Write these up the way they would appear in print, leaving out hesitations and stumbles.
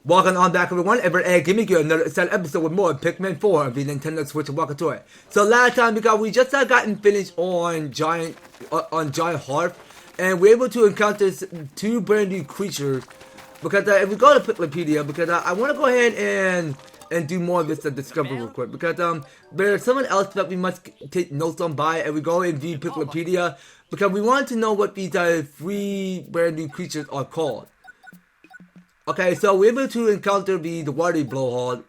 Welcome on back everyone, and giving you another exciting episode with more Pikmin 4 of the Nintendo Switch and welcome to it. So last time we just gotten finished on Giant Hearth, and we're able to encounter two brand new creatures. Because if we go to Pikminpedia, because I want to go ahead and do more of this discovery real quick. Because there's someone else that we must take notes on by, and we go and view Pikminpedia because we want to know what these three brand new creatures are called. Okay, so we're able to encounter the watery blowhard.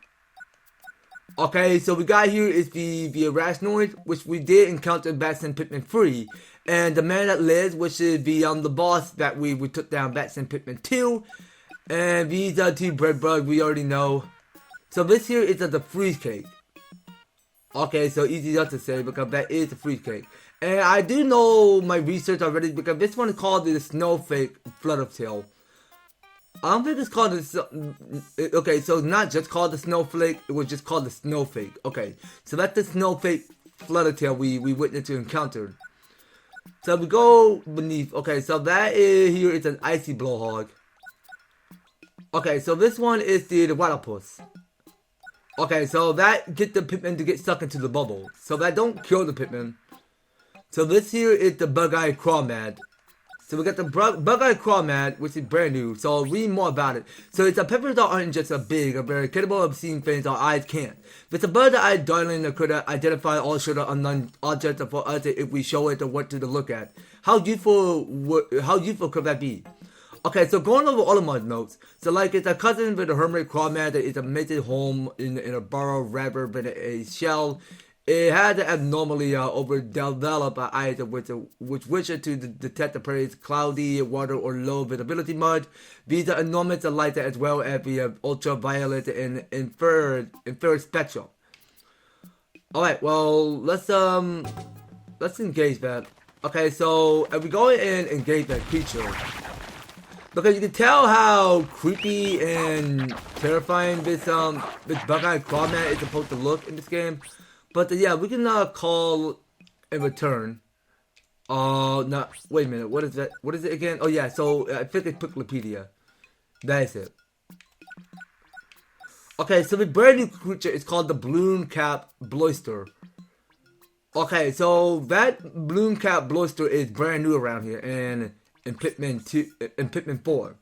Okay, so we got here is the Arachnoid, which we did encounter back in Pikmin 3. And the man that lives, which is the boss that we took down back in Pikmin 2. And these are two bread bugs we already know. So this here is the freeze cake. Okay, so easy enough to say because that is the freeze cake. And I do know my research already because this one is called the Snowflake Fluttertail. I don't think it's called the, okay, so it's not just called the Snowflake, it was just called the Snowflake. Okay, so that's the Snowflake Fluttertail we witnessed to encounter. So we go beneath, okay, so that is, here is an icy blowhog. Okay, so this one is the Waterpuss. Okay, so that gets the Pikmin to get stuck into the bubble. So that don't kill the Pikmin. So this here is the Bug-Eyed Crawmad. So we got the Bug-Eyed Crawmad, which is brand new, so read more about it. So it's a Pikmin that aren't just a big, a very capable of seeing things our eyes can't. It's a bird that eyes darling that could identify all sort of unknown objects for us if we show it or what to look at. How useful could that be? Okay, so going over all of my notes. So like it's a cousin with a hermit Crawmad that is a mated home in a burrow rather than a shell. It had to abnormally overdevelop eyes which wish it to detect the prey's cloudy water or low visibility mud. These are enormous light as well as the ultraviolet and infrared spectrum. Alright, well let's engage that. Okay, so if we go and engage that creature, because you can tell how creepy and terrifying this Bug-Eyed Crawmad is supposed to look in this game. But yeah, we can call in return. No, wait a minute. What is that? What is it again? Oh yeah, so I think it's Pikminpedia. That is it. Okay, so the brand new creature is called the Bloom-Cap Bloister. Okay, so that Bloom-Cap Bloister is brand new around here in Pikmin 2 and Pikmin 4.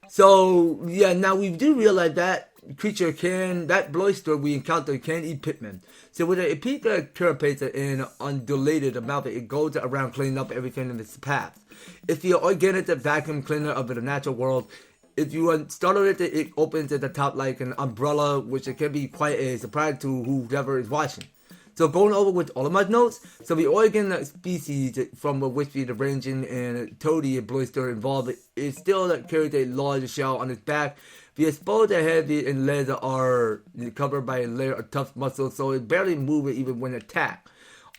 So yeah, now we do realize that creature that Bloister we encounter can eat Pikmin. So with a peak carapace in undulated amount, it goes around cleaning up everything in its path. If you organic vacuum cleaner of the natural world, if you startle it opens at the top like an umbrella, which it can be quite a surprise to whoever is watching. So going over with all of my notes, so the organ species from which the ranging and toady Bloister involved is still carries a large shell on its back. The exposed head and legs are covered by a layer of tough muscles, so it barely moves even when attacked.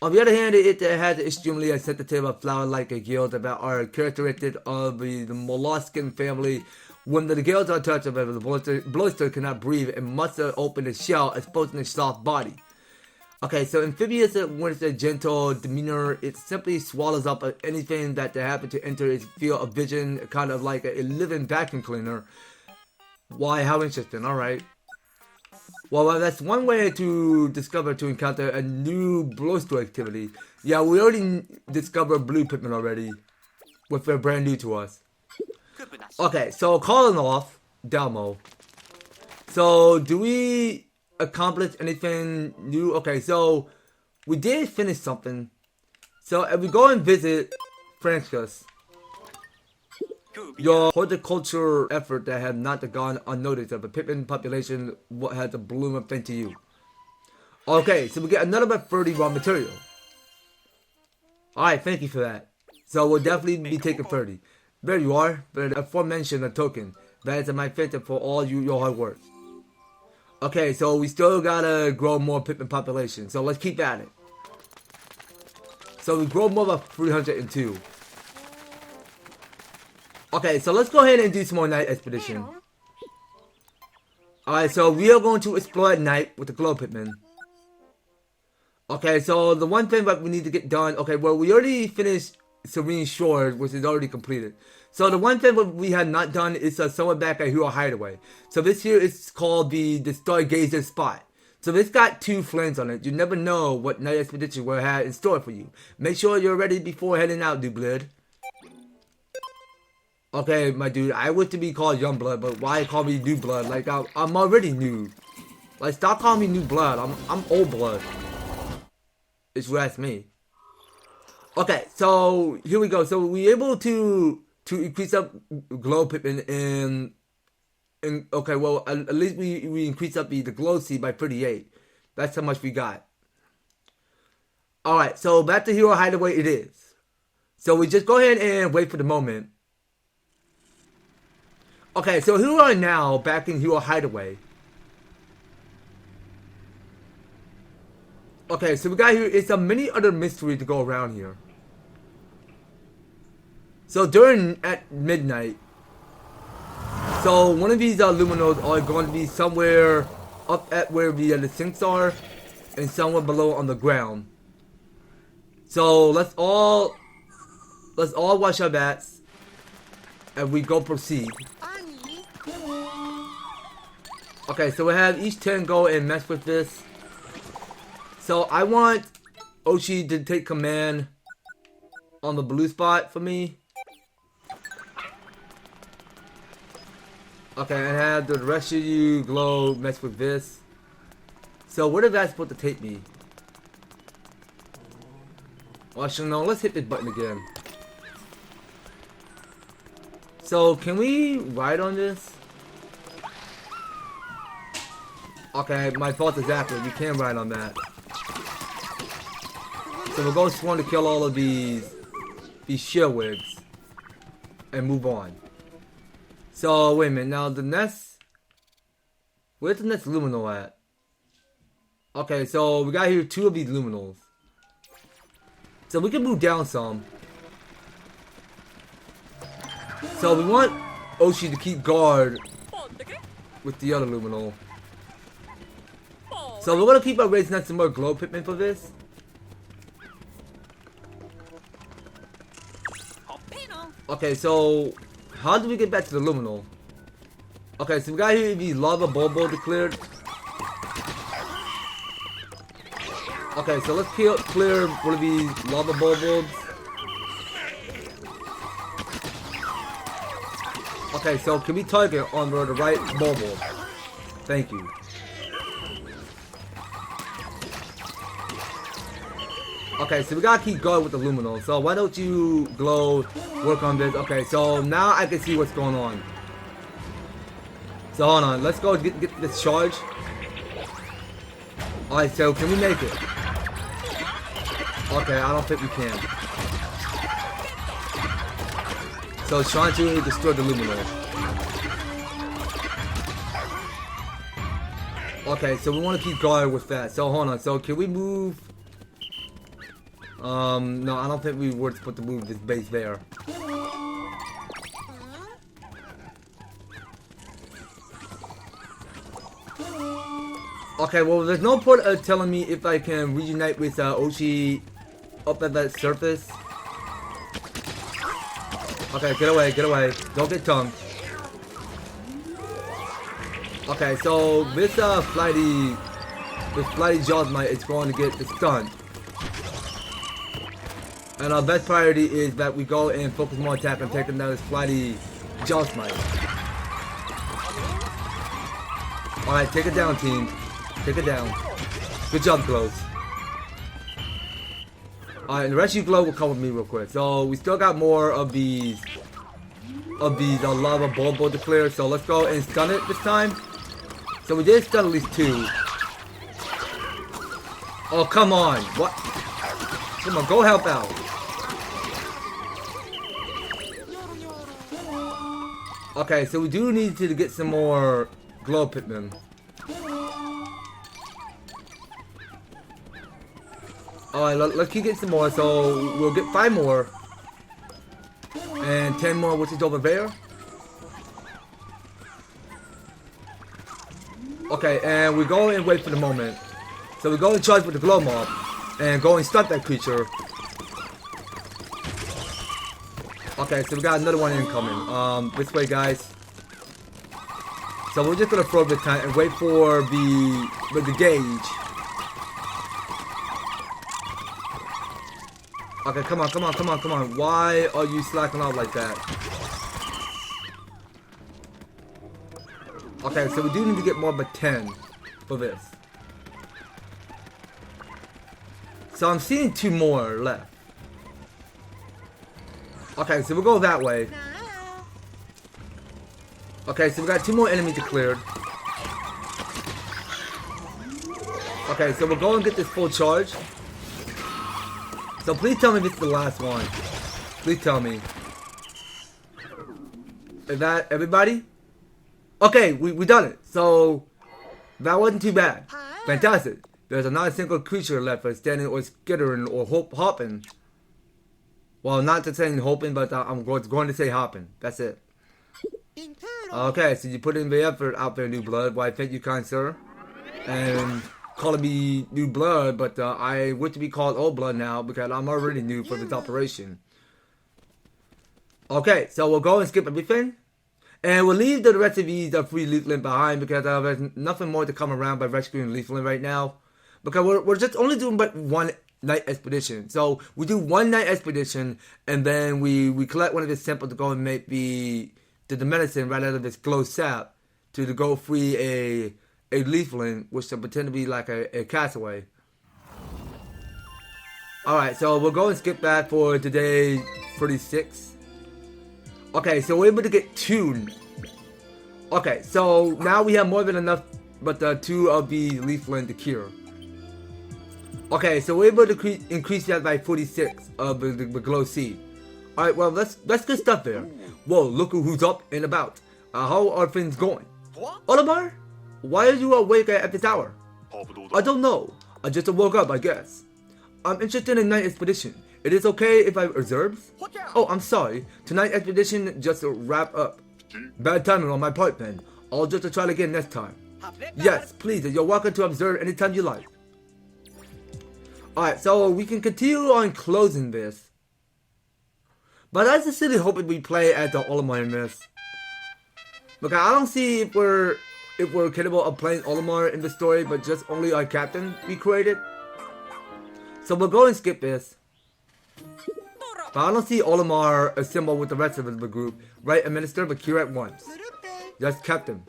On the other hand, it has extremely sensitive flower-like gills that are characteristic of the molluscan family. When the gills are touched, the Bloister cannot breathe and must open its shell, exposing its soft body. Okay, so amphibious, when it's a gentle demeanor, it simply swallows up anything that happens to enter its field of vision, kind of like a living vacuum cleaner. Why? How interesting. Alright. Well, that's one way to encounter a new Bloister activity. Yeah, we already discovered Blue Pikmin already. Which they're brand new to us. Okay, so calling off Delmo. So, do we accomplish anything new? Okay, so we did finish something. So, if we go and visit Francis, your horticulture effort that had not gone unnoticed of the Pikmin population had to bloom up into you. Okay, so we get another 30 raw material. Alright, thank you for that. So we'll definitely be taking 30. There you are, but aforementioned a token. That is my thank you for all your hard work. Okay, so we still gotta grow more Pikmin population, so let's keep at it. So we grow more of 302. Okay, so let's go ahead and do some more night expedition. Alright, so we are going to explore at night with the glow Pikmin. Okay, so the one thing that we need to get done, okay, well we already finished Serene Shores, which is already completed. So the one thing what we had not done is someone back at Hero Hideaway. So this here is called the Stargazer spot. So it's got 2 flames on it. You never know what night expedition will have in store for you. Make sure you're ready before heading out, dude blood. Okay, my dude, I wish to be called Young Blood, but why call me New Blood? Like, I'm already new. Like, stop calling me New Blood. I'm Old Blood. It's what ask me. Okay, so here we go. So we're able to increase up glow Pikmin and okay, well at least we increase up the glow seed by 38. That's how much we got. All right, so back to Hero Hideaway it is. So we just go ahead and wait for the moment. Okay, so here we are now back in Hero Hideaway. Okay, so we got here is a many other mysteries to go around here. So during at midnight, so one of these Lumiknolls are going to be somewhere up at where the sinks are, and somewhere below on the ground. So let's all wash our bats, and we go proceed. Okay, so we have each 10 go and mess with this. So I want Oshi to take command on the blue spot for me. Okay, and have the rest of you glow mess with this. So where is that supposed to take me? Well, actually, no, let's hit this button again. So can we ride on this? Okay, my fault exactly. We can ride on that. So we're going to want to kill all of these shellwigs and move on. So wait a minute, now the next, where's the next Lumiknoll at? Okay, so we got here 2 of these Lumiknolls. So we can move down some. So we want Oshi to keep guard with the other Lumiknoll. So we're gonna keep on raising up some more glow Pikmin for this. Okay, so how do we get back to the Lumiknoll? Okay, so we got here the lava bulb declared. Okay, so let's clear one of these lava bulbs. Okay, so can we target on the right bulb? Thank you. Okay, so we gotta keep going with the Lumiknoll. So why don't you glow work on this? Okay, so now I can see what's going on. So hold on, let's go get this charge. Alright, so can we make it? Okay, I don't think we can. So it's trying to destroy the Lumiknoll. Okay, so we want to keep going with that. So hold on, so can we move? No, I don't think we were supposed to move this base there. Okay, well, there's no point of telling me if I can reunite with Oshi up at that surface. Okay, get away, get away. Don't get tongued. Okay, so this flighty Jaws Mite is going to get stunned. And our best priority is that we go and focus more attack on taking down this flighty Jaws Mite. Alright, take it down, team. Take it down. Good job, Glows. Alright, and the rest of you Glow will come with me real quick. So we still got more of these lava bulb to clear. So let's go and stun it this time. So we did stun at least 2. Oh, come on. What? Come on, go help out. Okay, so we do need to get some more glow Pikmin. Alright, let's keep getting some more. So we'll get 5 more. And 10 more, which is over there. Okay, and we go and wait for the moment. So we go and charge with the glow mob. And go and stun that creature. Okay, so we got another one incoming. This way, guys. So we're just gonna throw the time and wait for the gauge. Okay, come on, come on, come on, come on. Why are you slacking off like that? Okay, so we do need to get more of a 10 for this. So I'm seeing 2 more left. Okay, so we'll go that way. Okay, so we got 2 more enemies declared. Okay, so we'll go and get this full charge. So please tell me if it's the last one. Please tell me. Is that everybody? Okay, we done it. So that wasn't too bad. Fantastic. There's not a single creature left for standing or skittering or hopping. Well, not to say hoping, but I'm going to say hopping. That's it. Okay, so you put in the effort out there, New Blood. Why, thank you, kind sir. And calling me New Blood, but I wish to be called Old Blood now because I'm already new for this operation. Okay, so we'll go and skip everything. And we'll leave the rest of these free Leafling behind because there's nothing more to come around by rescuing Leafling right now. Because we're just only doing but one night expedition. So we do one night expedition and then we collect one of the samples to go and make the medicine right out of this glow sap to go free a Leafling, which will pretend to be like a castaway. Alright, so we'll go and skip that for today 36. Okay, so we're able to get 2. Okay, so now we have more than enough, but 2 of the Leafling to cure. Okay, so we're able to increase that by 46 of the glow seed. Alright, well, let's get stuff there. Whoa, look who's up and about. How are things going? Olimar? Why are you awake at this hour? I don't know. I just woke up, I guess. I'm interested in night expedition. It is okay if I reserve? Oh, I'm sorry. Tonight's expedition just wrap up. Bad timing on my part, then. I'll just try it again next time. Yes, please. You're welcome to observe anytime you like. Alright, so we can continue on closing this. But I just really hoping we play at the Olimar in this. Because I don't see if we're capable of playing Olimar in the story, but just only our captain we created. So we'll go and skip this. But I don't see Olimar assemble with the rest of the group. Right, administer but cure at once. Yes, captain.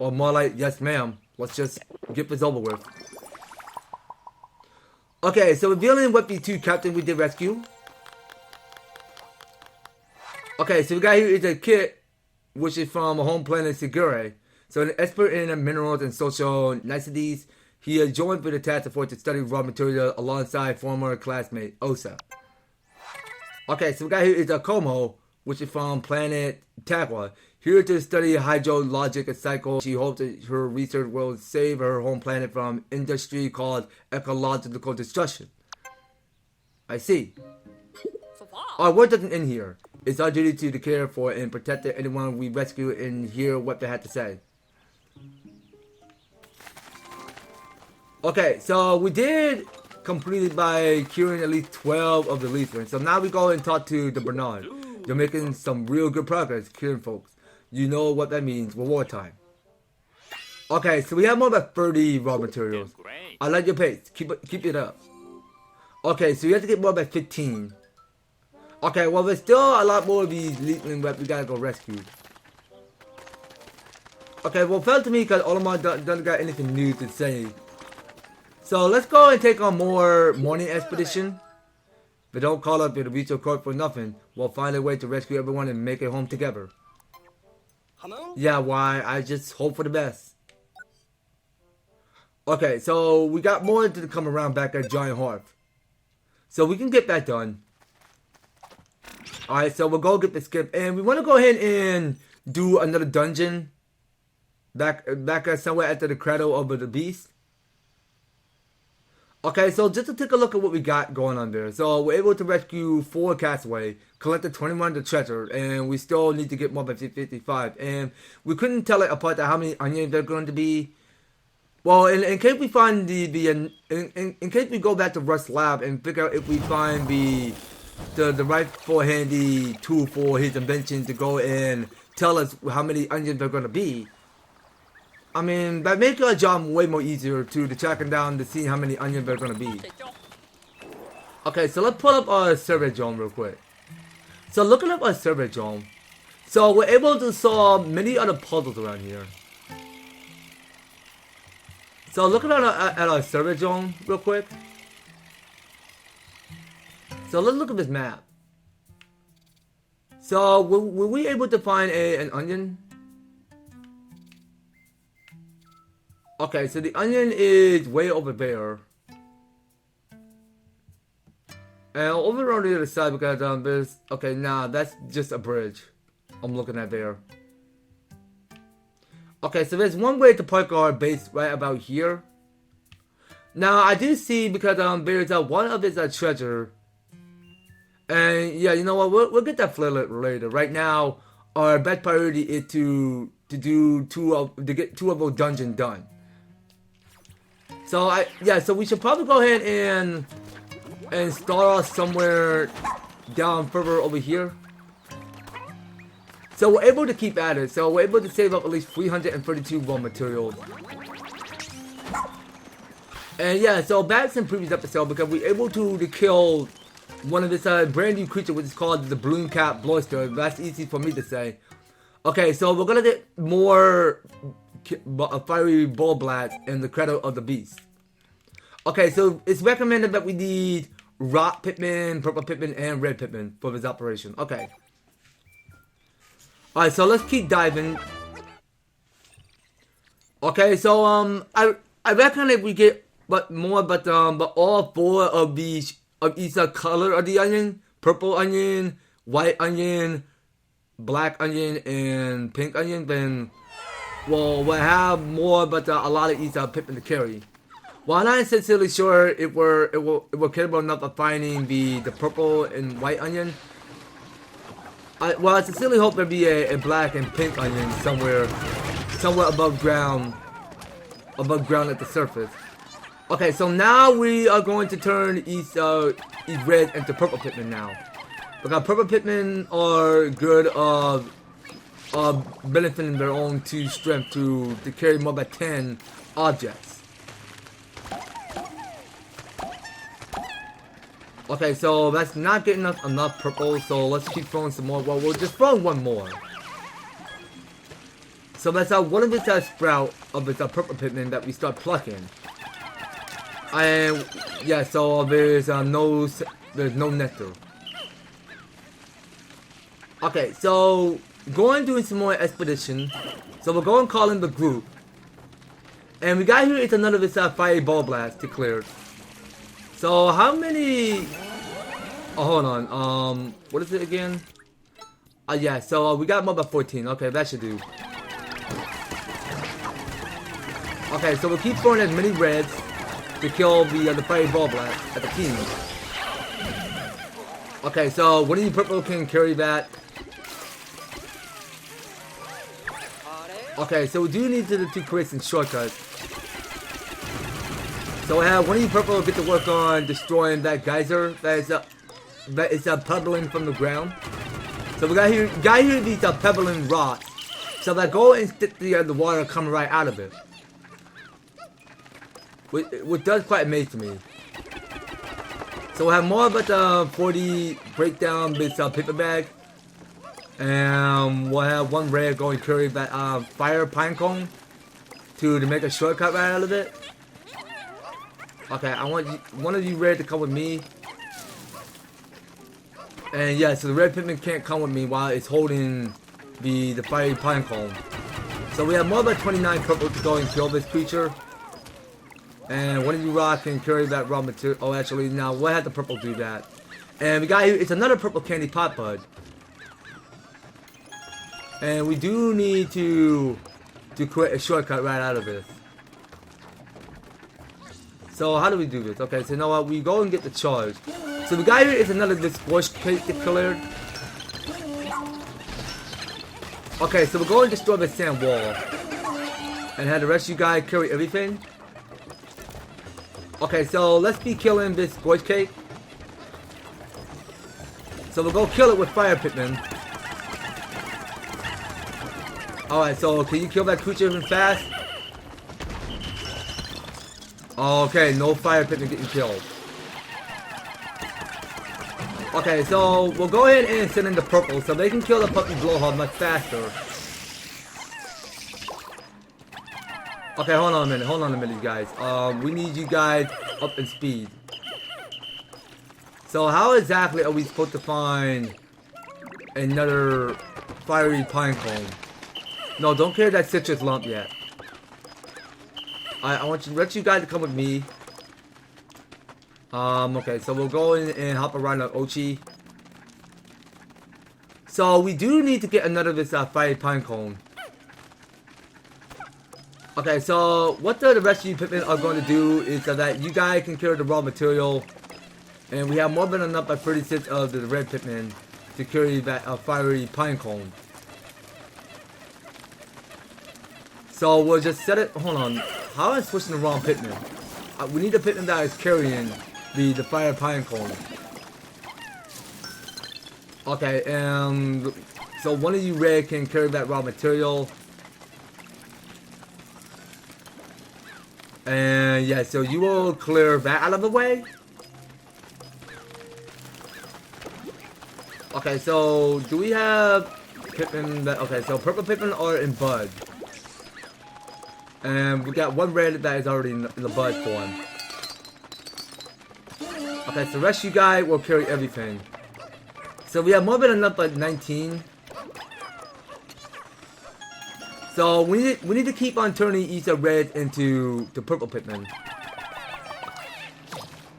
Or more like, yes, ma'am. Let's just get this over with. Okay, so revealing what the 2 captains we did rescue. Okay, so we got here is a kit, which is from a home planet Sigure. So an expert in minerals and social niceties. He has joined with the task force to study raw material alongside former classmate Osa. Okay, so we got here is a Como, which is from planet Tagua. Here to study hydrologic and cycle. She hopes that her research will save her home planet from industry called ecological destruction. I see. Our work doesn't end here. It's our duty to care for and protect anyone we rescue and hear what they had to say. Okay, so we did complete it by curing at least 12 of the Leaflings. So now we go and talk to the Bernard. You're making some real good progress curing folks. You know what that means, reward time. Okay, so we have more than 30 raw materials. I like your pace. Keep it up. Okay, so you have to get more than 15. Okay, well there's still a lot more of these Leafling that we gotta go rescue. Okay, well fell to me because Olimar doesn't got anything new to say. So let's go and take on more morning expedition. But don't call up the Rito Court for nothing. We'll find a way to rescue everyone and make it home together. Yeah, why? I just hope for the best. Okay, so we got more to come around back at Giant Hearth. So we can get that done. Alright, so we'll go get the skip. And we want to go ahead and do another dungeon. Back somewhere after the Cradle of the Beast. Okay, so just to take a look at what we got going on there. So we're able to rescue 4 castaways, collected 21 of the treasure, and we still need to get more than 55. And we couldn't tell it apart how many onions they're going to be. Well, in case we find in case we go back to Rust's lab and figure out if we find the rightful handy tool for his invention to go and tell us how many onions are gonna be. I mean, that makes our job way more easier to tracking down to see how many onions are gonna be. Okay, so let's pull up our survey drone real quick. So looking up our survey drone, so we're able to solve many other puzzles around here. So looking at our survey drone real quick. So let's look at this map. So were we able to find an onion? Okay, so the onion is way over there. And over on the other side we got this. Okay, nah, that's just a bridge I'm looking at there. Okay, so there's one way to park our base right about here. Now I do see because there's one of his treasure. And yeah, you know what? We'll get that later. Right now, our best priority is to get two of those dungeons done. So so we should probably go ahead and start off somewhere down further over here. So we're able to keep at it. So we're able to save up at least 332 raw materials. And yeah, so back in previous episode because we're able to kill one of this brand new creature, which is called the Balloon Cat Bloister. That's easy for me to say. Okay, so we're gonna get more fiery Bulblax in the Cradle of the Beast. Okay, so it's recommended that we need Rock Pikmin, Purple Pikmin, and Red Pikmin for this operation. Okay. Alright, so let's keep diving. Okay, so I reckon if we get but all four of these of each color of the onion, purple onion, white onion, black onion, and pink onion, then we'll have more, but a lot of each Pikmin to carry. Well, I'm not sincerely sure if we're capable enough of finding the purple and white onion. Well, I sincerely hope there be a black and pink onion somewhere above ground at the surface. Okay, so now we are going to turn each red into purple Pikmin now. Because purple Pikmin are good of benefiting their own strength to carry more than 10 objects. Okay, so that's not getting us enough purple, so let's keep throwing some more. Well, we'll just throw one more. So that's one of its sprout of its purple Pikmin that we start plucking. And yeah, so there's no nectar. Okay, so going doing some more expedition. So we're going calling the group, and we got here is another of this fiery Bulblax declared. So how many? Oh, hold on. What is it again? Yeah. So we got more than 14. Okay, that should do. Okay, so we'll keep throwing as many reds to kill the fiery Bulblax at the team. Okay, so one of you purple can carry that. Okay, so we do need to create some shortcuts. So I have one of you purple get to work on destroying that geyser that is pebbling from the ground. So we got here these pebbling rocks. So that go and stick the water coming right out of it. Which does quite amaze me. So we'll have more about 40 breakdown this paper bag. And we'll have one red going to carry that fire pine cone to make a shortcut right out of it. Okay, I want one of you red to come with me. And yeah, so the red Pikmin can't come with me while it's holding the fiery pine cone. So we have more than 29 purple to go and kill this creature. And one of you rock can carry that raw material. Oh, actually, now we'll have the purple do that. And we got here, it's another purple candy pot bud. And we do need to create a shortcut right out of this. So how do we do this? Okay, so you know what? We go and get the charge. So the guy here is another this squash cake declared. Okay, so we're going to destroy the sand wall. And have the rest of you guys carry everything. Okay, so let's be killing this squash cake. So we'll go kill it with fire Pikmin. Alright, so can you kill that creature even fast? Okay, no fire Pikmin getting killed. Okay, so we'll go ahead and send in the purple so they can kill the puppy blowhard much faster. Okay, hold on a minute, you guys. We need you guys up in speed. So how exactly are we supposed to find another fiery pine cone? No, don't carry that citrus lump yet. I want you guys to come with me. Okay, so we'll go in and hop around on Ochi. So we do need to get another of this fiery pine cone. Okay, so what the rest of you Pikmin are going to do is that you guys can carry the raw material. And we have more than enough by 36 of the red Pikmin to carry that fiery pine cone. So we'll just set it. Hold on. How am I switching the wrong Pikmin? We need a Pikmin that is carrying the fire pine cone. Okay, and so one of you red can carry that raw material. And yeah, so you will clear that out of the way. Okay, so do we have Pikmin that? Okay, so purple Pikmin are in bud. And we got one red that is already in the bud form. Okay, so the rest of you guys will carry everything. So we have more than enough, like 19. So we need to keep on turning each of red into the purple Pikmin.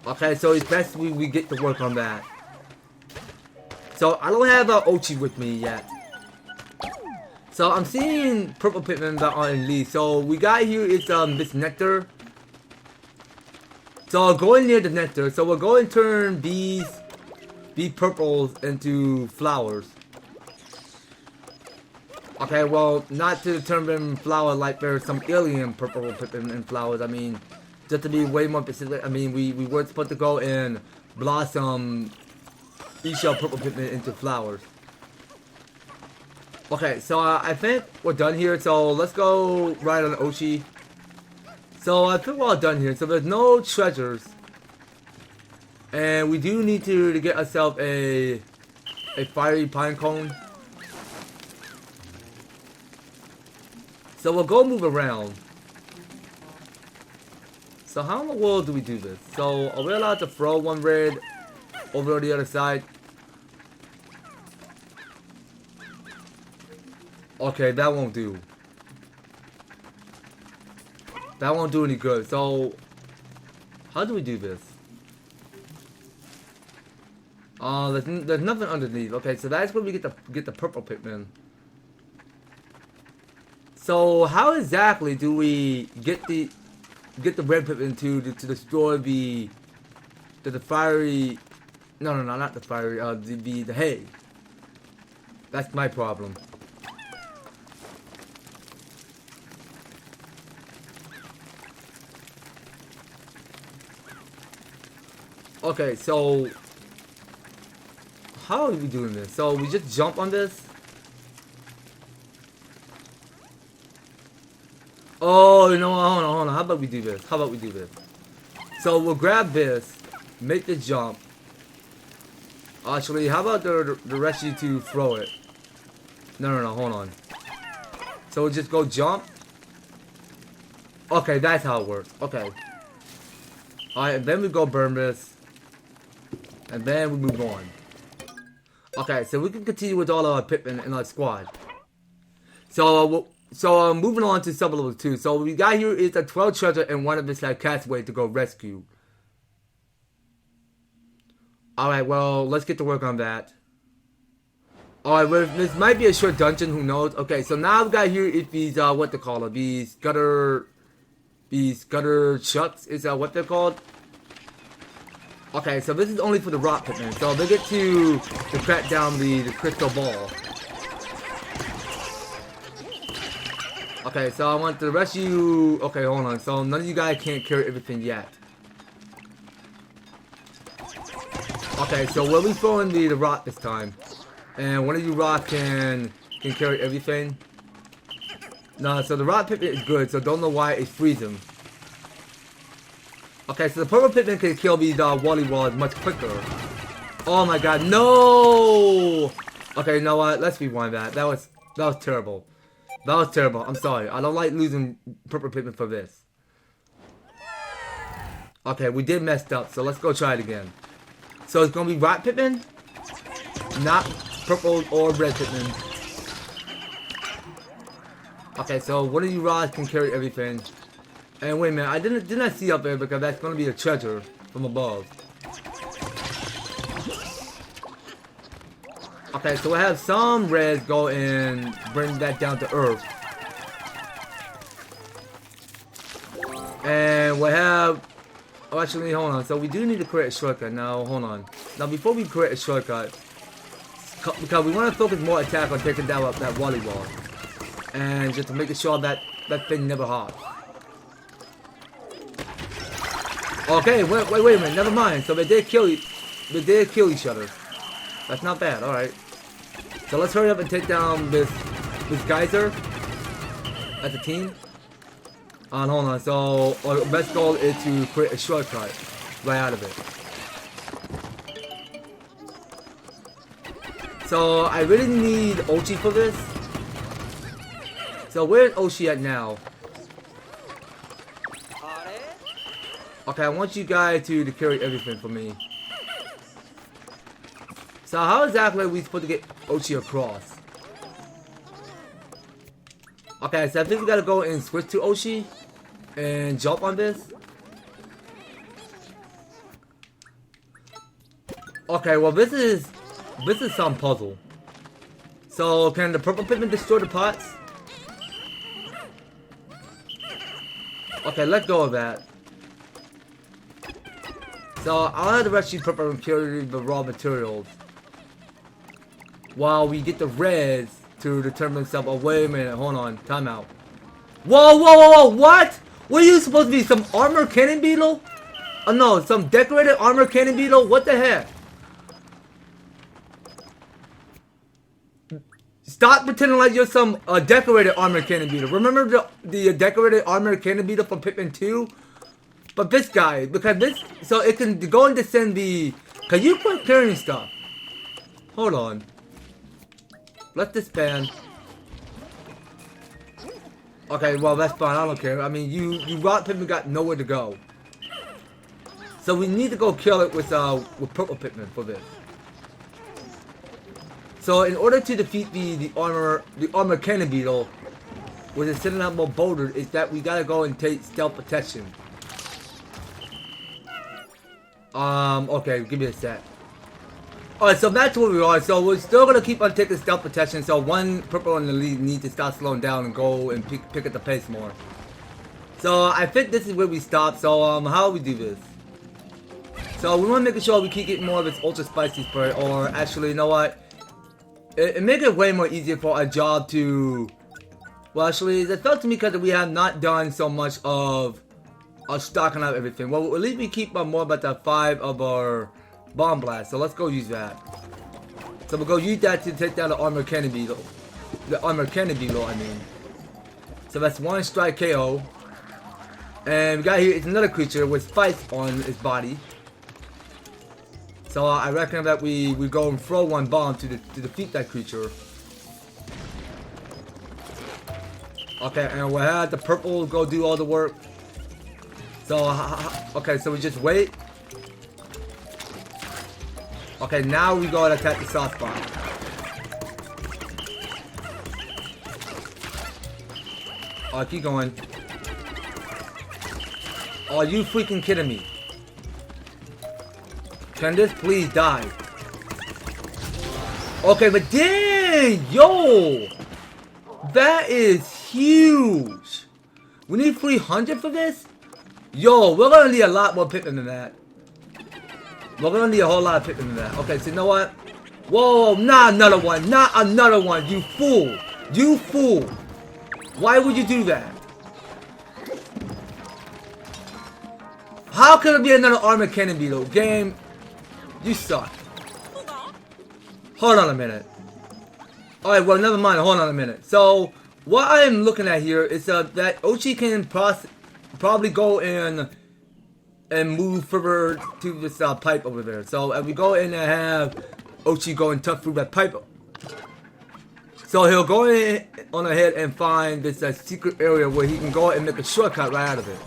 Okay, so it's best we get to work on that. So I don't have Ochi with me yet. So I'm seeing purple Pikmin that are in lead. So we got here is this nectar. So I'll go in near the nectar. So we'll go and turn these purples into flowers. Okay, well, not to determine flower like there's some alien purple Pikmin and flowers. I mean, just to be way more specific, I mean, we were supposed to go and blossom each purple Pikmin into flowers. Okay, so I think we're done here. So let's go right on Ochi. So I think we're all done here. So there's no treasures. And we do need to get ourselves a fiery pine cone. So we'll go move around. So how in the world do we do this? So are we allowed to throw one red over to the other side? Okay, that won't do. That won't do any good. So how do we do this? There's nothing underneath. Okay, so that's where we get the purple Pikmin. So how exactly do we get the red Pikmin to destroy the fiery? No, not the fiery. The hay. That's my problem. Okay, so how are we doing this? So we just jump on this? Oh, you know what? Hold on. How about we do this? So we'll grab this, make the jump. Actually, how about the rest of you to throw it? No, hold on. So we'll just go jump. Okay, that's how it works. Okay. Alright, and then we go burn this. And then we move on. Okay, so we can continue with all our Pikmin in our squad. So moving on to sub-level 2. So what we got here is a 12 treasure and one of this castaway to go rescue. Alright, well, let's get to work on that. Alright, well, this might be a short dungeon, who knows. Okay, so now we got here is these, what they call it, these gutter chucks, is that what they're called? Okay, so this is only for the rock Pikmin, so they get to crack down the crystal ball. Okay, so I want the rest of you. Okay, hold on. So none of you guys can't carry everything yet. Okay, so where we throwing the rock this time? And one of you rock can carry everything. No, so the rock Pikmin is good, so don't know why it's freezing. Okay, so the purple Pikmin can kill these Wally Walls much quicker. Oh my god, no! Okay, you know what? Let's rewind that. That was terrible. That was terrible. I'm sorry. I don't like losing purple Pikmin for this. Okay, we did messed up, so let's go try it again. So it's gonna be rock Pikmin, not purple or red Pikmin. Okay, so one of you rods can carry everything. And wait a minute, I didn't see up there because that's gonna be a treasure from above. Okay, so I have some reds go and bring that down to earth. And we have... Oh, actually, hold on. So we do need to create a shortcut. Now, hold on. Now, before we create a shortcut, because we want to focus more attack on taking down that Wally Wall. And just to make sure that that thing never hops. Okay, wait a minute. Never mind. So they did kill each other. That's not bad. All right. So let's hurry up and take down this geyser as a team. Hold on. So our best goal is to create a shortcut right out of it. So I really need Ochi for this. So where's Oshi at now? Okay, I want you guys to carry everything for me. So how exactly are we supposed to get Ochi across? Okay, so I think we gotta go and switch to Oshi and jump on this. Okay, well this is some puzzle. So can the purple Pikmin destroy the pots? Okay, let go of that. So I'll have to rescue purple and carry the raw materials while we get the reds to determine some. Oh wait a minute, hold on, time out. Whoa, what? What are you supposed to be? Some armor cannon beetle? Oh no, some decorated armor cannon beetle? What the heck? Stop pretending like you're some decorated armor cannon beetle. Remember the decorated armor cannon beetle from Pikmin 2? But this guy, because this, so it can go and descend the. Can you quit carrying stuff? Hold on. Let this pan. Okay, well that's fine. I don't care. I mean, you rock Pikmin got nowhere to go. So we need to go kill it with purple Pikmin for this. So in order to defeat the armor cannon beetle, which is sitting out more boulders, is that we gotta go and take stealth protection. Okay, give me a sec. Alright, so that's where we are. So we're still gonna keep on taking stealth protection. So one purple in the lead needs to start slowing down and go and pick at the pace more. So I think this is where we stop. So how do we do this? So we want to make sure we keep getting more of this ultra spicy spray, or actually, you know what? It makes it way more easier for our job to. Well, actually, it felt to me because we have not done so much of stocking out everything. Well, at least we keep more about the 5 of our bomb blast. So let's go use that. So we'll go use that to take down the armor cannon beetle. The armor cannon beetle, I mean. So that's 1 strike KO. And we got here, it's another creature with spikes on its body. So I reckon that we go and throw 1 bomb to defeat that creature. Okay, and we'll have the purple go do all the work. So, okay, so we just wait. Okay, now we go and attack the soft spot. Alright, keep going. Are you freaking kidding me? Can this please die? Okay, but dang! Yo! That is huge! We need 300 for this? Yo, we're gonna need a lot more Pikmin than that. We're gonna need a whole lot of Pikmin than that. Okay, so you know what? Whoa, not another one! Not another one, you fool! You fool! Why would you do that? How could it be another armor cannon beetle? Game, You suck. Hold on a minute. Alright, well, never mind. Hold on a minute. So, what I am looking at here is that Ochi can probably go in and move further to this pipe over there. So, if we go in and have Ochi go and tuck through that pipe. So, he'll go in on ahead and find this secret area where he can go and make a shortcut right out of it.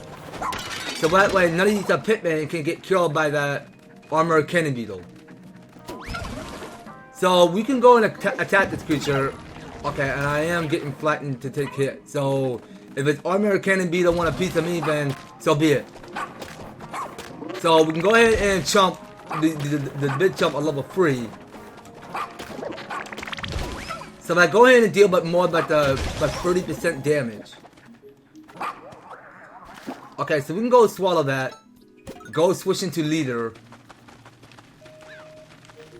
So, that way, none of these Pikmin can get killed by that armored cannon beetle. So we can go and attack this creature. Okay, and I am getting flattened to take hit. So if it's armored cannon beetle want a piece of me, then so be it. So we can go ahead and chump the big chump on level 3. So if I go ahead and deal more about 30% damage. Okay, so we can go swallow that. Go switch into leader.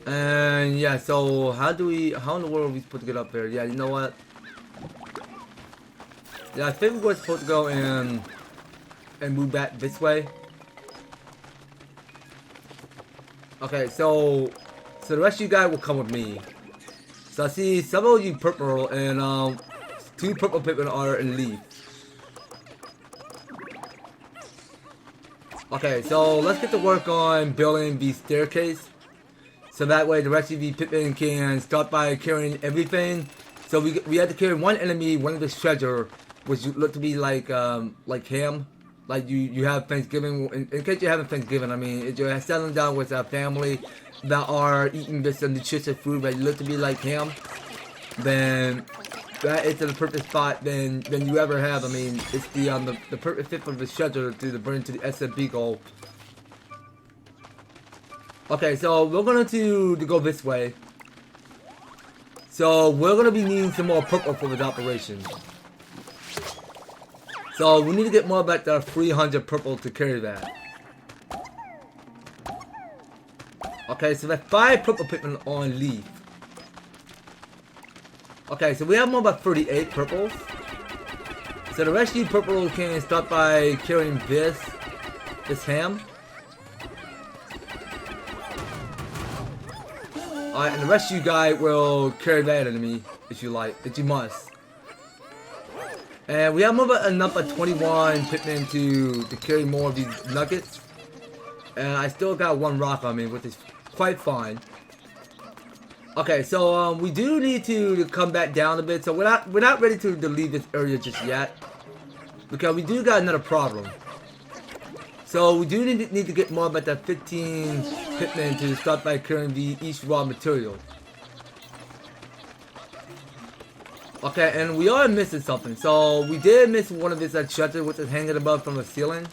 And yeah, so how in the world are we supposed to get up there? Yeah, you know what? Yeah, I think we're supposed to go and move back this way. Okay, so the rest of you guys will come with me. So I see some of you purple and 2 purple Pikmin are in leaf. Okay, so let's get to work on building the staircase. So that way the rest of the Pikmin can start by carrying everything. So we had to carry one enemy, one of this treasure, which looked to be like ham. Like you have Thanksgiving, in case you're having Thanksgiving, I mean, if you're settling down with a family that are eating this nutritious food that look to be like ham, then that is the perfect spot than you ever have. I mean, it's the perfect fit for the treasure to bring to the SFB goal. Okay, so we're going to go this way. So we're going to be needing some more purple for this operation. So we need to get more about the 300 purple to carry that. Okay, so that's 5 purple Pikmin on leaf. Okay, so we have more about 38 purple. So the rest of you purple can start by carrying this ham. Alright, and the rest of you guys will carry that enemy if you like, if you must. And we have more about enough of 21 Pikmin to carry more of these nuggets. And I still got 1 rock on me, which is quite fine. Okay, so we do need to come back down a bit. So we're not ready to leave this area just yet, because we do got another problem. So we do need to get more about that 15 Pikmin to start by carrying each raw material. Okay, and we are missing something. So we did miss one of this treasure which is hanging above from the ceiling.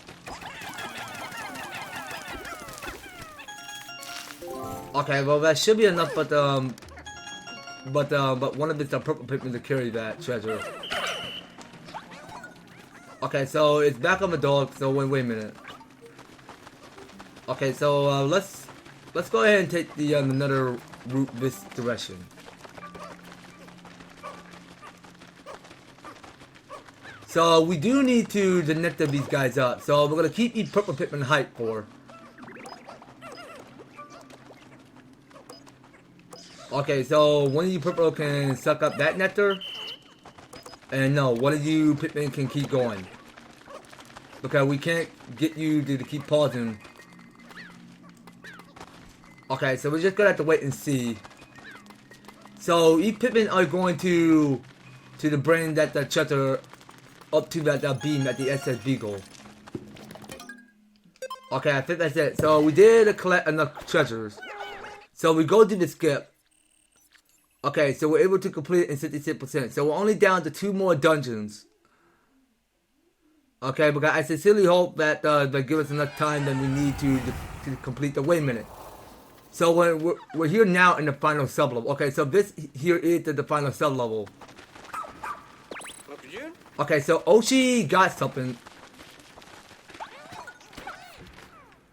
Okay, well that should be enough, but one of it's the purple Pikmin to carry that treasure. Okay, so it's back on the dog. So wait a minute. Okay, so let's go ahead and take the another route this direction. So we do need to connect these guys up. So we're gonna keep these purple Pikmin hype for. Okay, so one of you purple can suck up that nectar, and no, one of you Pikmin can keep going. Because we can't get you to keep pausing. Okay, so we're just gonna have to wait and see. So each Pikmin are going to bring that treasure up to that beam at the SSB goal. Okay, I think that's it. So we did collect enough treasures. So we go do the skip. Okay, so we're able to complete it in 66%. So we're only down to 2 more dungeons. Okay, because I sincerely hope that they give us enough time that we need to complete the. Wait a minute. So we're here now in the final sub-level. Okay, so this here is the final sub-level. Okay, so Ochi got something.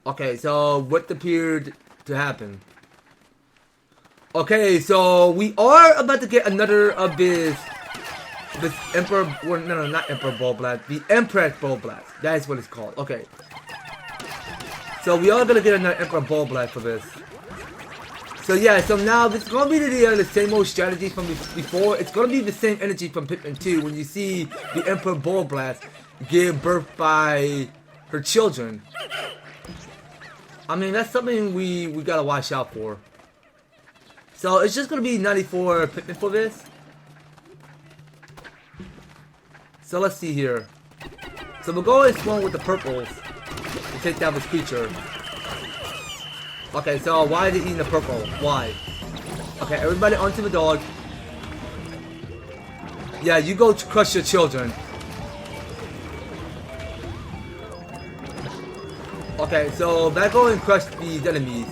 Okay, so what appeared to happen? Okay, so we are about to get another of this Emperor, well, no, not Emperor Bulblax, the Empress Bulblax. That is what it's called. Okay. So we are gonna get another Emperor Bulblax for this. So yeah, so now it's gonna be the same old strategy from before. It's gonna be the same energy from Pikmin 2 when you see the Empress Bulblax give birth by her children. I mean, that's something we gotta watch out for. So it's just gonna be 94 Pikmin for this. So let's see here. So we'll go and spawn with the purples to take down this creature. Okay, so why are they eating the purple? Why? Okay, everybody onto the dog. Yeah, you go to crush your children. Okay, so back go and crush these enemies.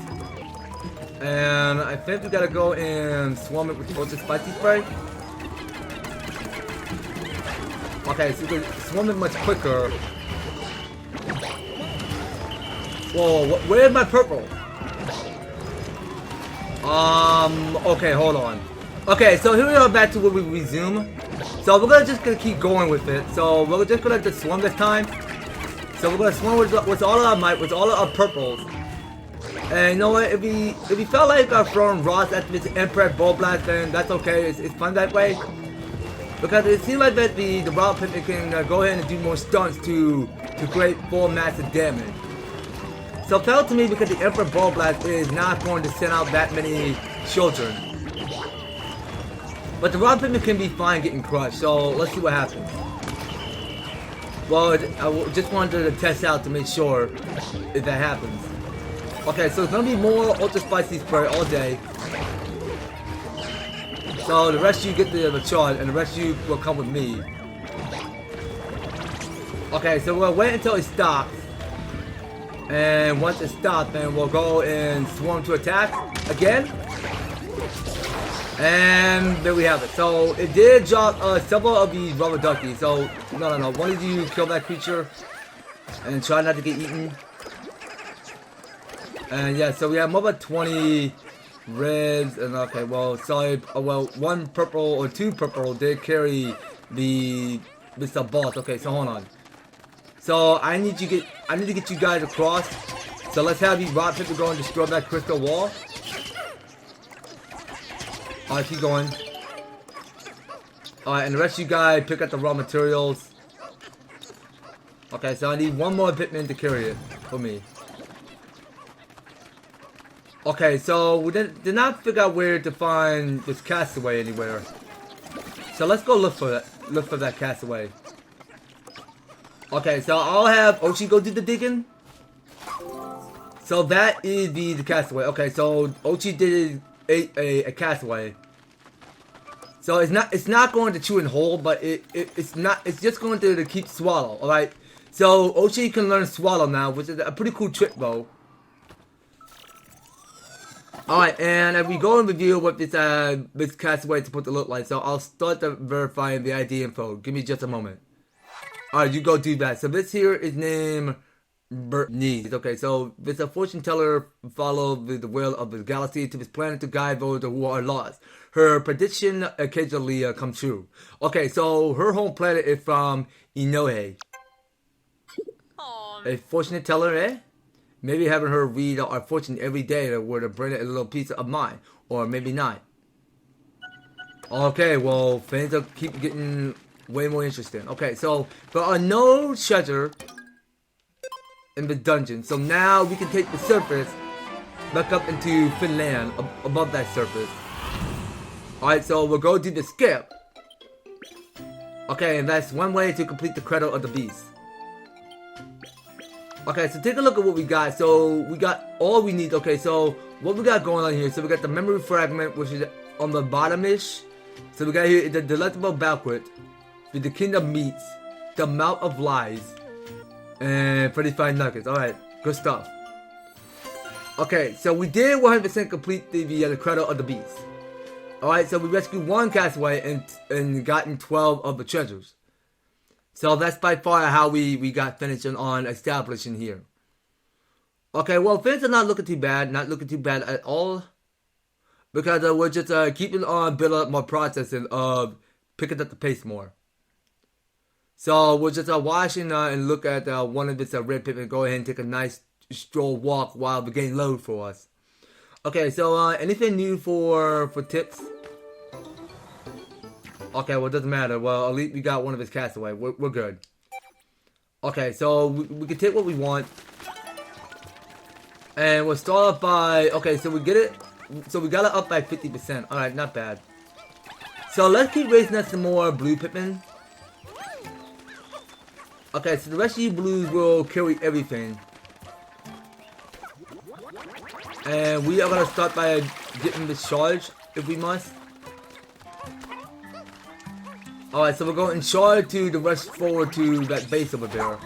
And I think we gotta go and swarm it with ultra spicy spray. Okay, so we can swarm it much quicker. Whoa, where's my purple? Okay, hold on. Okay, so here we are back to where we resume. So we're just gonna keep going with it. So we're just gonna just swarm this time. So we're gonna swarm with all of our might, with all of our purples. And you know what? If we felt like throwing Ross at this Empress Bulblax, then that's okay. It's fun that way. Because it seems like that the wild Pikmin can go ahead and do more stunts to create full massive damage. So it felt to me because the Empress Bulblax is not going to send out that many children. But the wild Pikmin can be fine getting crushed, so let's see what happens. Well, I just wanted to test out to make sure if that happens. Okay, so it's gonna be more ultra spicy spray all day. So the rest of you get the charge, and the rest of you will come with me. Okay, so we'll wait until it stops. And once it stops, then we'll go and swarm to attack again. And there we have it. So it did drop several of these rubber duckies. So no. One of you kill that creature and try not to get eaten. And yeah, so we have more than 20 reds. And okay, well, sorry. Well, one purple or two purple did carry this boss. Okay, so hold on. So I need to get you guys across. So let's have these rock people go and destroy that crystal wall. Alright, keep going. Alright, and the rest of you guys pick up the raw materials. Okay, so I need one more Pikmin to carry it for me. Okay, so we did not figure out where to find this castaway anywhere. So let's go look for that castaway. Okay, so I'll have Ochi go do the digging. So that is the castaway. Okay, so Ochi did a castaway. So it's not going to chew and hold, but it's just going to keep swallow. All right. So Ochi can learn swallow now, which is a pretty cool trick though. All right, and if we go and review what this castaway is supposed to look like, so I'll start verifying the ID info. Give me just a moment. Alright, you go do that. So this here is named Bernice. Okay, so this a fortune teller followed the will of the galaxy to this planet to guide those who are lost. Her prediction occasionally comes true. Okay, so her home planet is from Inoue. A fortune teller, eh? Maybe having her read our fortune every day would bring a little piece of mine. Or maybe not. Okay, well, things will keep getting way more interesting. Okay, so there are no treasure in the dungeon. So now we can take the surface back up into Finland, above that surface. Alright, so we'll go do the skip. Okay, and that's one way to complete the Cradle of the Beast. Okay, so take a look at what we got. So we got all we need. Okay, so what we got going on here. So we got the memory fragment, which is on the bottom-ish. So we got here the delectable banquet. With the kingdom meats, the mouth of lies, and 35 nuggets. Alright, good stuff. Okay, so we did 100% complete the Cradle of the Beast. Alright, so we rescued one castaway and gotten 12 of the treasures. So that's by far how we got finished on establishing here. Okay, well, things are not looking too bad. Not looking too bad at all. Because we're just keeping on building up more processing of picking up the pace more. So we'll just watching and look at one of this red Pikmin. Go ahead and take a nice stroll walk while the game loads for us. Okay, so anything new for tips? Okay, well it doesn't matter. Well, at least we got one of his castaway. We're good. Okay, so we can take what we want. And we'll start off by, okay, so we get it, so we got it up by 50%. Alright, not bad. So let's keep raising up some more blue Pikmin. Okay, so the rest of you blues will carry everything. And we are going to start by getting the charge, if we must. Alright, so we're going charge to the rush forward to that base over there.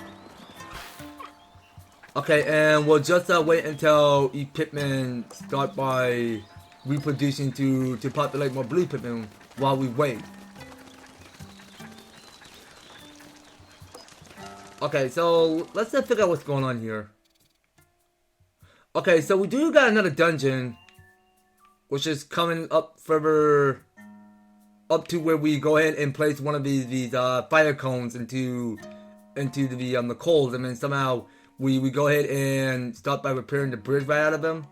Okay, and we'll just wait until each Pikmin start by reproducing to populate more blue Pikmin while we wait. Okay, so let's figure out what's going on here. Okay, so we do got another dungeon, which is coming up further up to where we go ahead and place one of these fire cones into the coals, and then somehow we go ahead and start by repairing the bridge right out of them.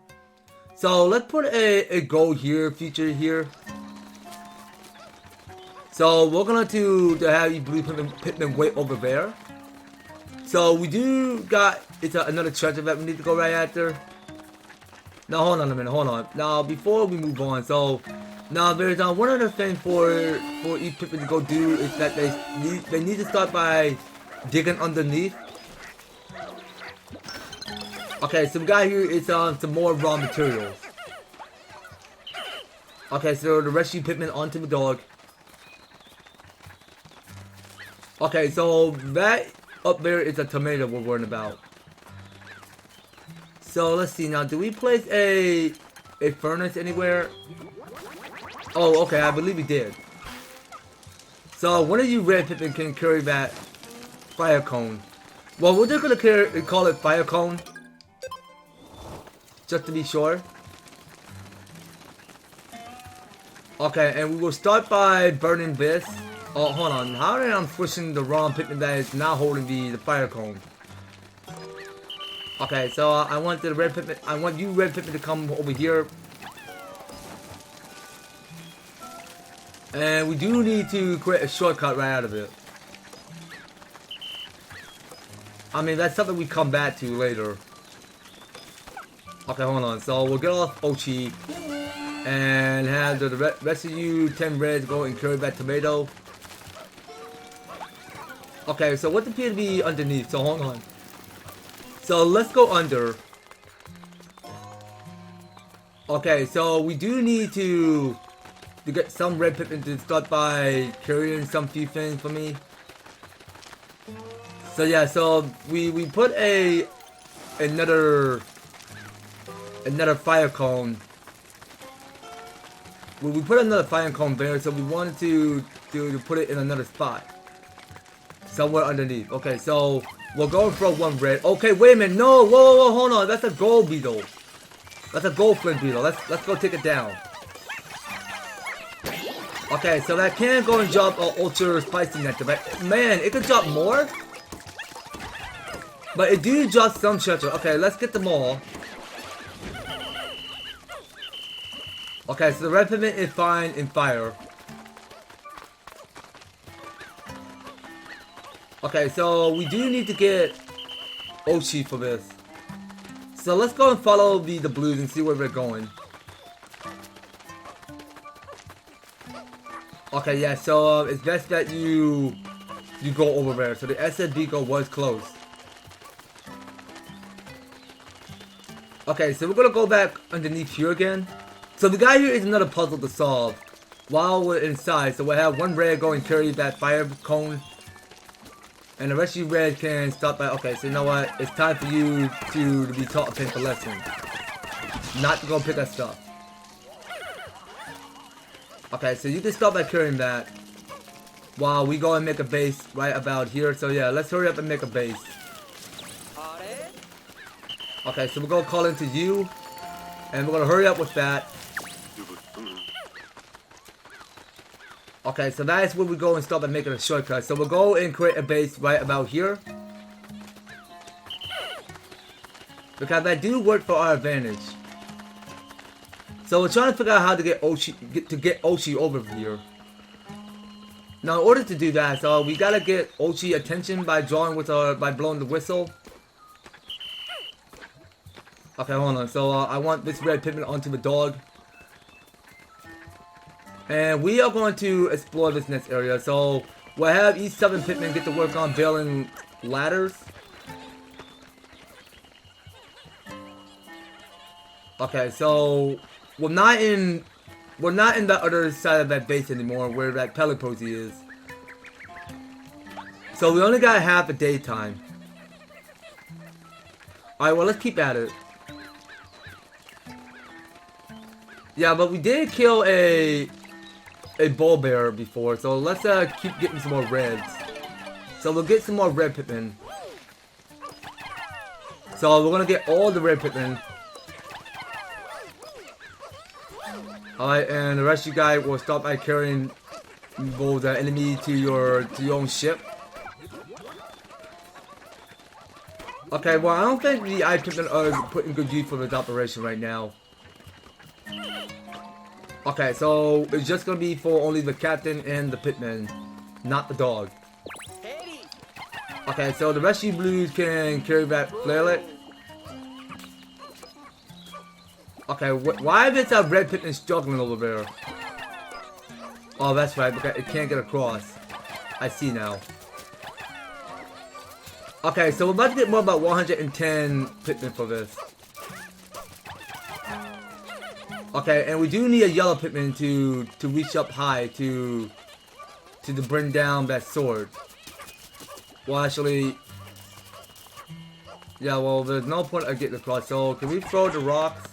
So let's put a goal here, feature here. So we're gonna to have you blue Pikmin wait over there. So we do got another treasure that we need to go right after. Now hold on a minute, hold on. Now before we move on, so now there's one other thing for each Pikmin to go do is that they need to start by digging underneath. Okay, so we got here is some more raw materials. Okay, so the rest of you Pikmin onto the dog. Okay, so that up there is a tomato we're worrying about. So let's see now. Do we place a furnace anywhere? Oh, okay. I believe we did. So one of you red Pikmin can carry that fire cone. Well, we're just gonna call it fire cone, just to be sure. Okay, and we will start by burning this. Oh, hold on. How did I pushing the wrong Pikmin that is now holding the fire cone? Okay, so I want the red Pikmin. I want you red Pikmin to come over here. And we do need to create a shortcut right out of it. I mean, that's something we come back to later. Okay, hold on. So we'll get off Ochi and have the rest of you 10 reds go and carry that tomato. Okay, so what appears to be underneath? So hold on. So let's go under. Okay, so we do need to get some red Pikmin to start by carrying some few things for me. So yeah, so we put another fire cone. Well, we put another fire cone there, so we wanted to put it in another spot. Somewhere underneath. Okay, so we'll go and throw one red. Okay, wait a minute. No, whoa, hold on. That's a gold beetle. That's a gold flint beetle. Let's go take it down. Okay, so that can go and drop ultra spicy nectar, but man, it could drop more. But it do drop some treasure. Okay, let's get them all. Okay, so the red Pikmin is fine in fire. Okay, so we do need to get Ochi for this. So let's go and follow the blues and see where we're going. Okay, yeah, so it's best that you go over there. So the SSB go was close. Okay, so we're gonna go back underneath here again. So the guy here is another puzzle to solve while we're inside. So we'll have one red go and carry that fire cone. And the rest of you red can stop by. Okay, so you know what? It's time for you to be taught a painful lesson. Not to go pick up stuff. Okay, so you can start by carrying that while we go and make a base right about here. So yeah, let's hurry up and make a base. Okay, so we're gonna call into you, and we're gonna hurry up with that. Okay, so that is where we go and start by making a shortcut. So we'll go and create a base right about here, because that do work for our advantage. So we're trying to figure out how to get Oshi over here. Now, in order to do that, so we gotta get Oshi attention by by blowing the whistle. Okay, hold on. So I want this red Pikmin onto the dog. And we are going to explore this next area. So we'll have each 7 Pikmin get to work on building ladders. Okay, so we're not in the other side of that base anymore, where that Peliposy is. So we only got half a daytime. Alright, well, let's keep at it. Yeah, but we did kill a bull bear before, so let's keep getting some more reds. So we'll get some more red Pikmin. So we're gonna get all the red Pikmin. Alright, and the rest of you guys will start by carrying the enemy to your own ship. Okay, well, I don't think the ice Pikmin are putting good use for this operation right now. Okay, so it's just gonna be for only the captain and the Pikmin, not the dog. Okay, so the rest of you blues can carry that flarelet. Okay, why is this red Pikmin struggling over there? Oh, that's right, because it can't get across. I see now. Okay, so we're about to get more about 110 Pikmin for this. Okay, and we do need a yellow Pikmin to reach up high to bring down that sword. Well, actually, yeah. Well, there's no point of getting across. So, can we throw the rocks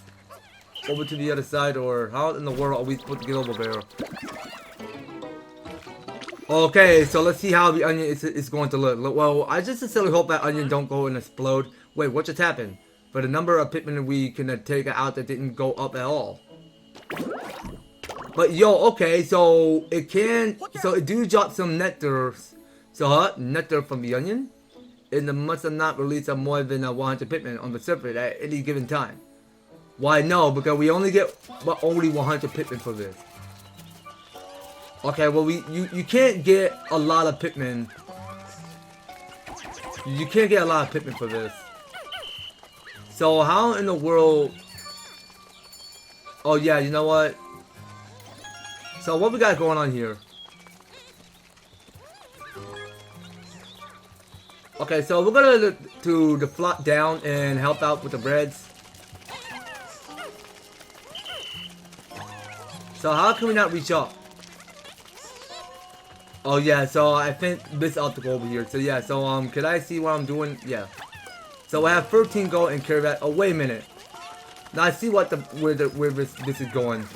over to the other side, or how in the world are we supposed to get over there? Okay, so let's see how the onion is going to look. Well, I just sincerely hope that onion don't go and explode. Wait, what just happened? For the number of Pikmin we can take out that didn't go up at all. But yo, okay, so it do drop some nectar. So nectar from the onion. And it must have not released more than 100 Pikmin on the surface at any given time. Why no? Because we only get only 100 Pikmin for this. Okay, well you can't get a lot of Pikmin. You can't get a lot of Pikmin for this. So how in the world? Oh yeah, you know what? So what we got going on here? Okay, so we're gonna to the flop down and help out with the breads. So how can we not reach up? Oh yeah, so I think this optical over here. So yeah, so can I see what I'm doing? Yeah. So I have 13 gold and carry that. Oh wait a minute. Now I see what where this is going.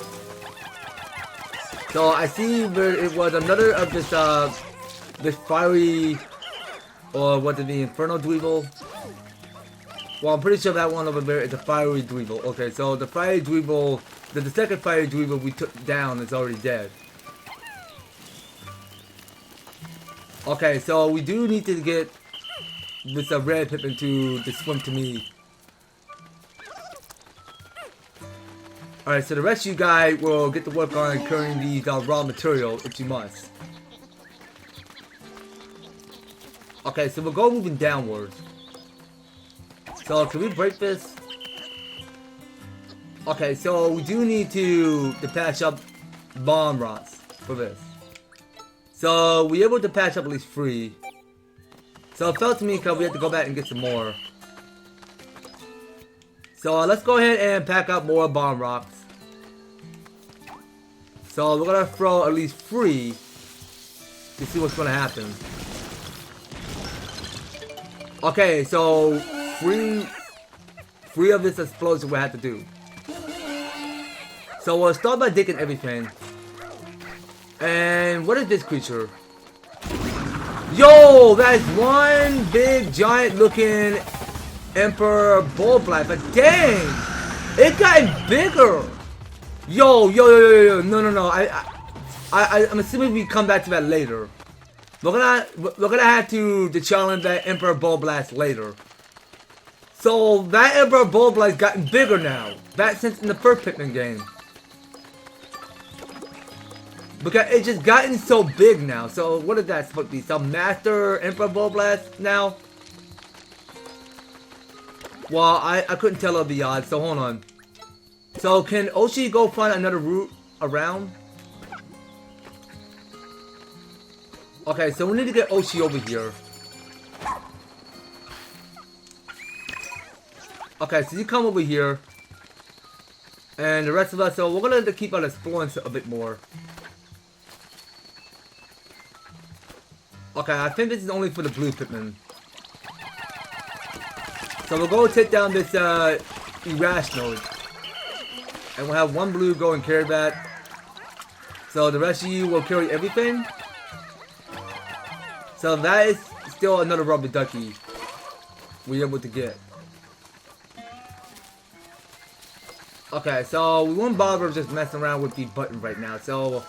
So I see where it was another of this fiery, or what is the Inferno Dweevil? Well, I'm pretty sure that one over there is a fiery Dweevil. Okay, so the fiery Dweevil, the second fiery Dweevil we took down is already dead. Okay, so we do need to get this red Pikmin to swim to me. Alright, so the rest of you guys will get to work on carrying these raw material if you must. Okay, so we'll go moving downwards. So can we break this? Okay, so we do need to patch up bomb rods for this. So we able to patch up at least 3. So it felt to me because we had to go back and get some more. So let's go ahead and pack up more bomb rocks. So we're gonna throw at least 3 to see what's gonna happen. Okay, so 3 of this explosion we have to do. So we'll start by digging everything. And what is this creature? Yo, that is one big giant looking Empress Bulblax. But dang, it got bigger. Yo, no. I'm assuming we come back to that later. We're gonna have to challenge that Empress Bulblax later. So that Empress Bulblax gotten bigger now. That since in the first Pikmin game. Because it's just gotten so big now. So what is that supposed to be? Some Master Emperor Bulblax now? Well, I couldn't tell of the odds, so hold on. So can Oshi go find another route around? Okay, so we need to get Oshi over here. Okay, so you come over here. And the rest of us, so we're gonna have to keep on exploring a bit more. Okay, I think this is only for the blue Pikmin. So we'll go take down this Irrational. And we'll have one blue go and carry that. So the rest of you will carry everything. So that is still another rubber ducky we're able to get. Okay, so we won't bother just messing around with the button right now. So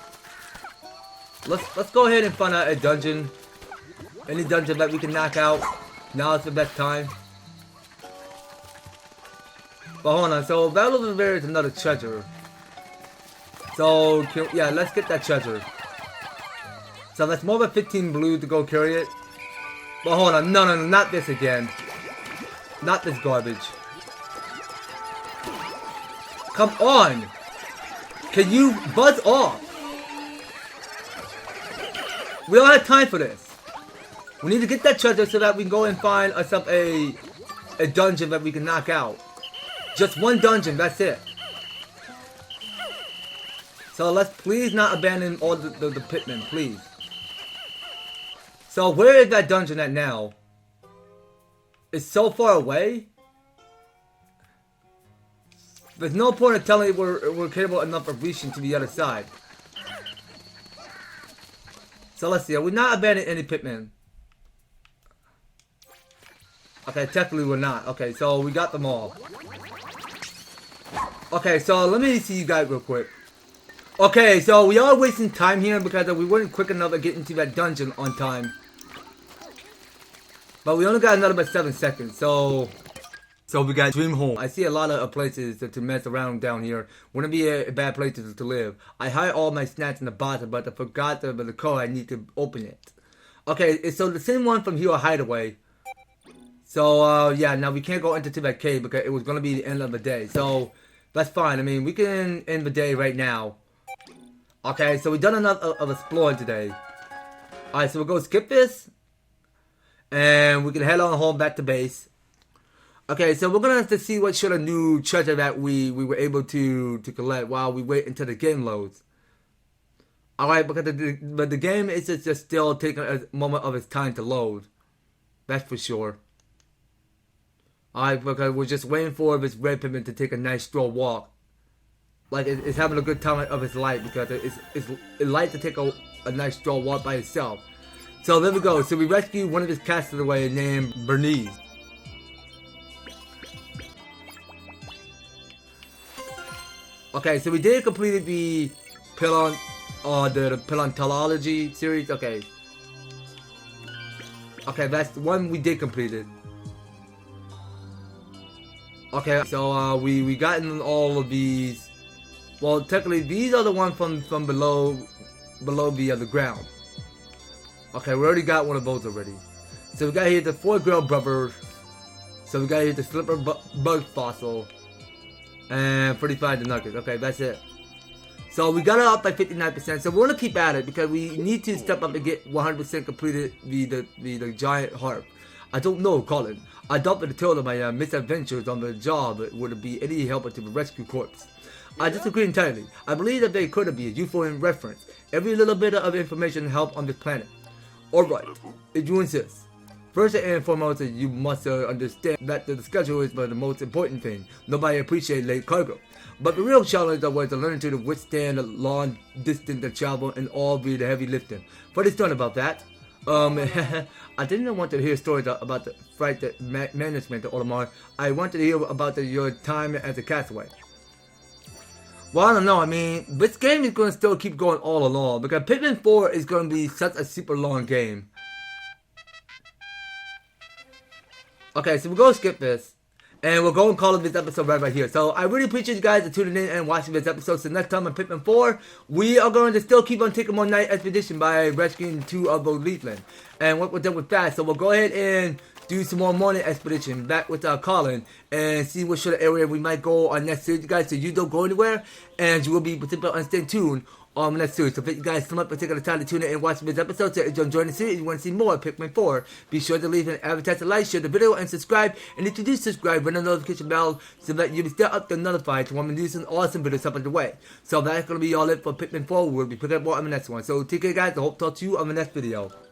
let's go ahead and find out a dungeon. Any dungeon that we can knock out. Now is the best time. But hold on, so Battle of the Bear is another treasure. So yeah, let's get that treasure. So that's more than 15 blue to go carry it. But hold on, no, not this again. Not this garbage. Come on! Can you buzz off? We don't have time for this. We need to get that treasure so that we can go and find ourselves a dungeon that we can knock out. Just one dungeon, that's it. So let's please not abandon all the Pikmin, please. So where is that dungeon at now? It's so far away. There's no point in telling it we're capable enough of reaching to the other side. So let's see, are we not abandoning any Pikmin? Okay, technically we're not. Okay, so we got them all. Okay, so let me see you guys real quick. Okay, so we are wasting time here because we weren't quick enough to get into that dungeon on time. But we only got another about 7 seconds, so we got Dream Home. I see a lot of places to mess around down here. Wouldn't be a bad place to live. I hide all my snacks in the bottom, but I forgot the code. I need to open it. Okay, so the same one from here, Hideaway. So yeah, now we can't go into that cave because it was gonna be the end of the day. So that's fine. I mean, we can end the day right now. Okay, so we've done enough of exploring today. Alright, so we'll go skip this. And we can head on home back to base. Okay, so we're gonna have to see what sort of new treasure that we were able to collect while we wait until the game loads. Alright, because the game is just still taking a moment of its time to load. That's for sure. Alright, because we're just waiting for this red Pikmin to take a nice stroll walk. Like it's having a good time of its life because it likes to take a nice stroll walk by itself. So there we go. So we rescued one of his castaways named Bernice. Okay, so we did complete the paleontology series. Okay. Okay, that's the one we did complete it. Okay, so we gotten all of these. Well, technically these are the ones from below the ground. Okay, we already got one of those already. So we got here the 4 girl brothers. So we got here the slipper bug fossil. And 35 the nuggets. Okay, that's it. So we got it up by 59%. So we're gonna keep at it because we need to step up and get 100% completed the giant harp. I don't know, Colin. I doubt that the tale of my misadventures on the job would be any help to the rescue corps. I disagree entirely. I believe that they could be useful in reference. Every little bit of information helps on this planet. Alright, if you insist. First and foremost, you must understand that the schedule is the most important thing. Nobody appreciates late cargo. But the real challenge was to learn to withstand the long distance travel and all the heavy lifting. For this turn about that, I didn't want to hear stories about the flight management of Olimar. I wanted to hear about your time as a castaway. Well, I don't know. I mean, this game is going to still keep going all along because Pikmin 4 is going to be such a super long game. Okay, so we're going to skip this. And we'll go and call this episode right here. So I really appreciate you guys tuning in and watching this episode. So next time on Pikmin 4, we are going to still keep on taking more night expedition by rescuing 2 of those leaflings. And what we're done with that, so we'll go ahead and do some more morning expedition back with Colin and see what sort of area we might go on next series, guys. So you don't go anywhere, and you will be participating and stay tuned on the next series. So thank you guys so much for taking the time to tune in and watch this episode. So if you're enjoying the series, you want to see more of Pikmin 4, be sure to leave an advertisement, like, share the video, and subscribe. And if you do subscribe, ring the notification bell so that you'll be still up to notified when we do some awesome videos up on the way. So that's going to be all it for Pikmin 4. We'll be picking up more on the next one. So take care, guys. I hope to talk to you on the next video.